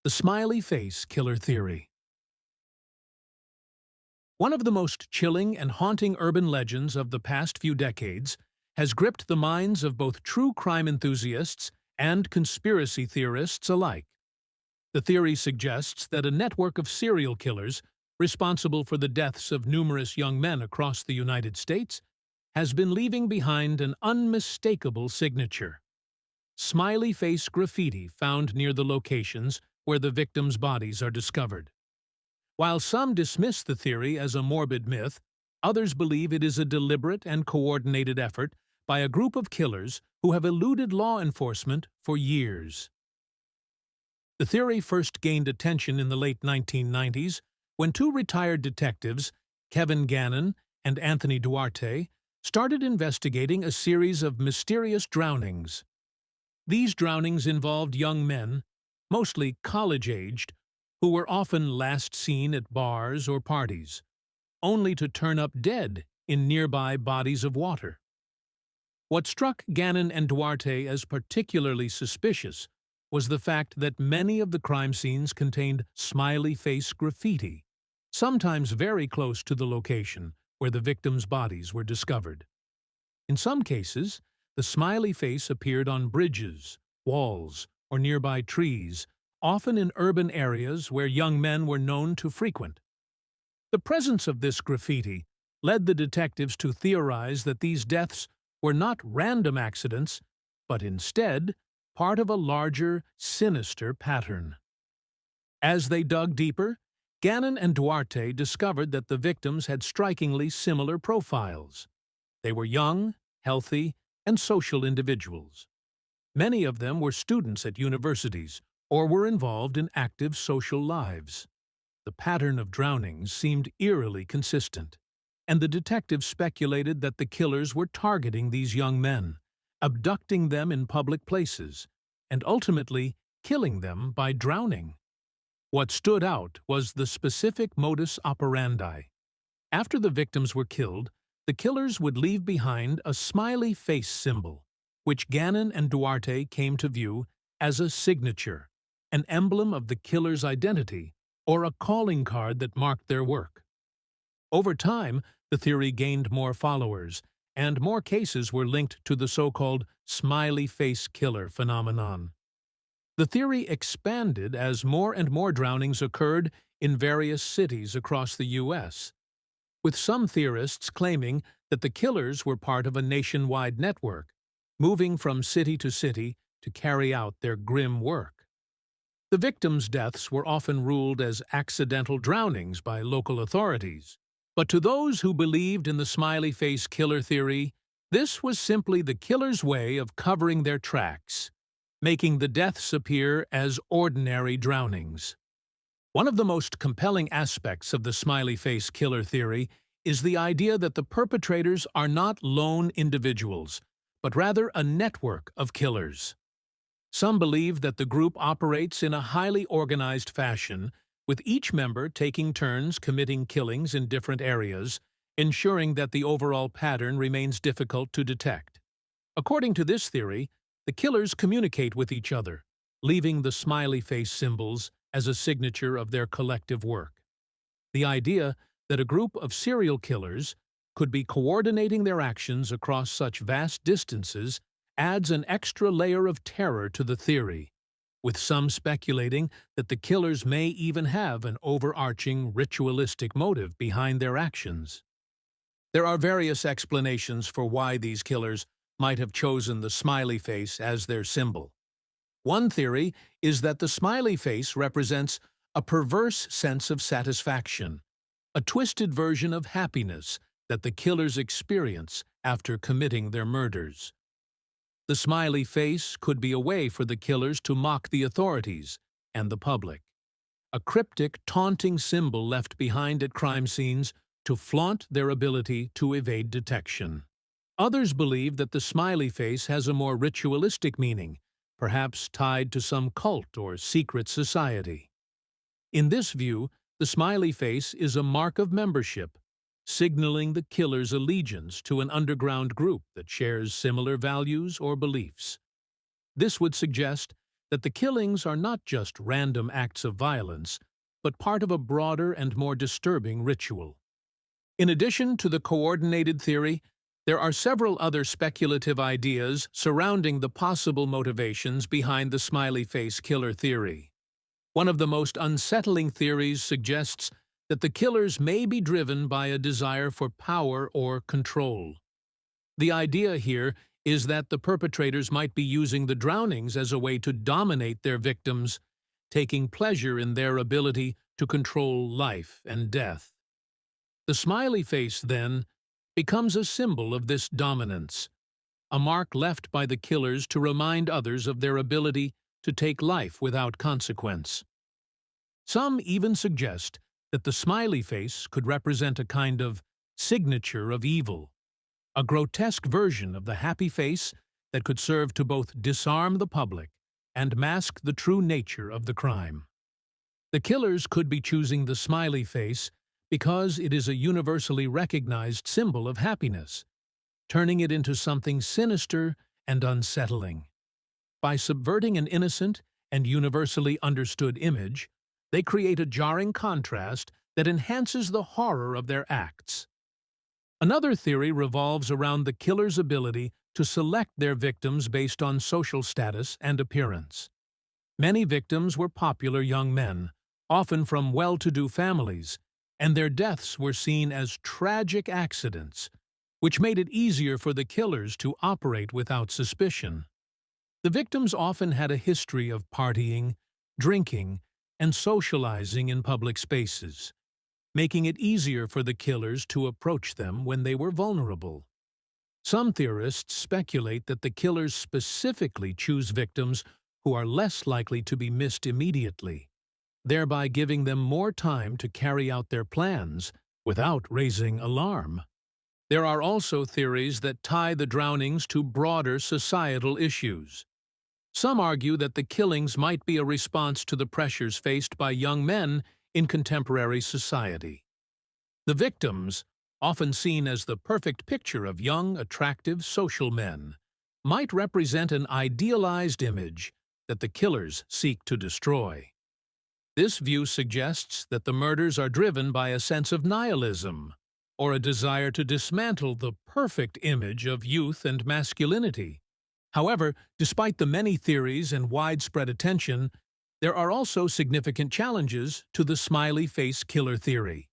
The Smiley Face Killer Theory. One of the most chilling and haunting urban legends of the past few decades has gripped the minds of both true crime enthusiasts and conspiracy theorists alike. The theory suggests that a network of serial killers, responsible for the deaths of numerous young men across the United States, has been leaving behind an unmistakable signature: smiley face graffiti found near the locations where the victims' bodies are discovered. While some dismiss the theory as a morbid myth, others believe it is a deliberate and coordinated effort by a group of killers who have eluded law enforcement for years. The theory first gained attention in the late 1990s when two retired detectives, Kevin Gannon and Anthony Duarte, started investigating a series of mysterious drownings. These drownings involved young men, mostly college-aged, who were often last seen at bars or parties, only to turn up dead in nearby bodies of water. What struck Gannon and Duarte as particularly suspicious was the fact that many of the crime scenes contained smiley face graffiti, sometimes very close to the location where the victims' bodies were discovered. In some cases, the smiley face appeared on bridges, walls, or nearby trees, often in urban areas where young men were known to frequent. The presence of this graffiti led the detectives to theorize that these deaths were not random accidents, but instead part of a larger, sinister pattern. As they dug deeper, Gannon and Duarte discovered that the victims had strikingly similar profiles. They were young, healthy, and social individuals. Many of them were students at universities or were involved in active social lives. The pattern of drownings seemed eerily consistent, and the detectives speculated that the killers were targeting these young men, abducting them in public places, and ultimately killing them by drowning. What stood out was the specific modus operandi. After the victims were killed, the killers would leave behind a smiley face symbol, which Gannon and Duarte came to view as a signature, an emblem of the killer's identity, or a calling card that marked their work. Over time, the theory gained more followers, and more cases were linked to the so-called smiley face killer phenomenon. The theory expanded as more and more drownings occurred in various cities across the U.S., with some theorists claiming that the killers were part of a nationwide network, moving from city to city to carry out their grim work. The victims' deaths were often ruled as accidental drownings by local authorities, but to those who believed in the smiley face killer theory, this was simply the killer's way of covering their tracks, making the deaths appear as ordinary drownings. One of the most compelling aspects of the smiley face killer theory is the idea that the perpetrators are not lone individuals, but rather a network of killers. Some believe that the group operates in a highly organized fashion, with each member taking turns committing killings in different areas, ensuring that the overall pattern remains difficult to detect. According to this theory, the killers communicate with each other, leaving the smiley face symbols as a signature of their collective work. The idea that a group of serial killers could be coordinating their actions across such vast distances adds an extra layer of terror to the theory, with some speculating that the killers may even have an overarching ritualistic motive behind their actions. There are various explanations for why these killers might have chosen the smiley face as their symbol. One theory is that the smiley face represents a perverse sense of satisfaction, a twisted version of happiness that the killers experience after committing their murders. The smiley face could be a way for the killers to mock the authorities and the public, a cryptic, taunting symbol left behind at crime scenes to flaunt their ability to evade detection. Others believe that the smiley face has a more ritualistic meaning, perhaps tied to some cult or secret society. In this view, the smiley face is a mark of membership, signaling the killer's allegiance to an underground group that shares similar values or beliefs. This would suggest that the killings are not just random acts of violence, but part of a broader and more disturbing ritual. In addition to the coordinated theory, there are several other speculative ideas surrounding the possible motivations behind the Smiley Face Killer Theory. One of the most unsettling theories suggests that the killers may be driven by a desire for power or control. The idea here is that the perpetrators might be using the drownings as a way to dominate their victims, taking pleasure in their ability to control life and death. The smiley face, then, becomes a symbol of this dominance, a mark left by the killers to remind others of their ability to take life without consequence. Some even suggest that the smiley face could represent a kind of signature of evil, a grotesque version of the happy face that could serve to both disarm the public and mask the true nature of the crime. The killers could be choosing the smiley face because it is a universally recognized symbol of happiness, turning it into something sinister and unsettling. By subverting an innocent and universally understood image, they create a jarring contrast that enhances the horror of their acts. Another theory revolves around the killer's ability to select their victims based on social status and appearance. Many victims were popular young men, often from well-to-do families, and their deaths were seen as tragic accidents, which made it easier for the killers to operate without suspicion. The victims often had a history of partying, drinking, and socializing in public spaces, making it easier for the killers to approach them when they were vulnerable. Some theorists speculate that the killers specifically choose victims who are less likely to be missed immediately, thereby giving them more time to carry out their plans without raising alarm. There are also theories that tie the drownings to broader societal issues. Some argue that the killings might be a response to the pressures faced by young men in contemporary society. The victims, often seen as the perfect picture of young, attractive social men, might represent an idealized image that the killers seek to destroy. This view suggests that the murders are driven by a sense of nihilism, or a desire to dismantle the perfect image of youth and masculinity. However, despite the many theories and widespread attention, there are also significant challenges to the Smiley Face Killer Theory.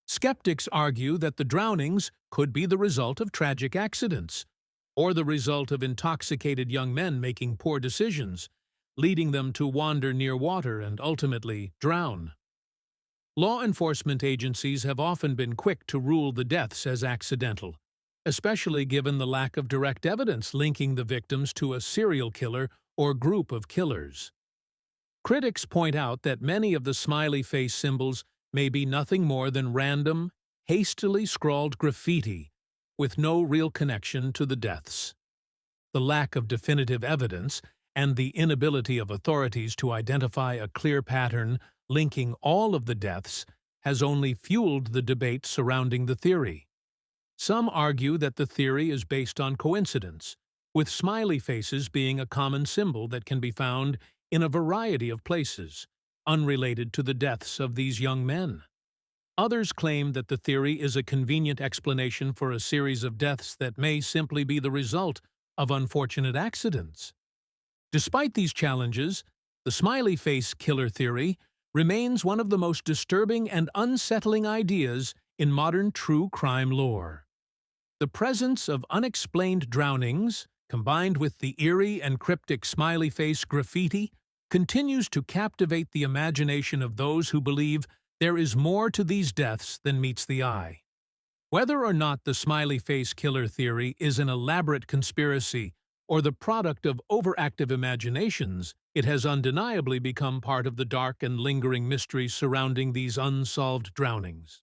Skeptics argue that the drownings could be the result of tragic accidents, or the result of intoxicated young men making poor decisions, leading them to wander near water and ultimately drown. Law enforcement agencies have often been quick to rule the deaths as accidental, especially given the lack of direct evidence linking the victims to a serial killer or group of killers. Critics point out that many of the smiley face symbols may be nothing more than random, hastily scrawled graffiti with no real connection to the deaths. The lack of definitive evidence and the inability of authorities to identify a clear pattern linking all of the deaths has only fueled the debate surrounding the theory. Some argue that the theory is based on coincidence, with smiley faces being a common symbol that can be found in a variety of places, unrelated to the deaths of these young men. Others claim that the theory is a convenient explanation for a series of deaths that may simply be the result of unfortunate accidents. Despite these challenges, the Smiley Face Killer Theory remains one of the most disturbing and unsettling ideas in modern true crime lore. The presence of unexplained drownings, combined with the eerie and cryptic smiley face graffiti, continues to captivate the imagination of those who believe there is more to these deaths than meets the eye. Whether or not the Smiley Face Killer Theory is an elaborate conspiracy or the product of overactive imaginations, it has undeniably become part of the dark and lingering mystery surrounding these unsolved drownings.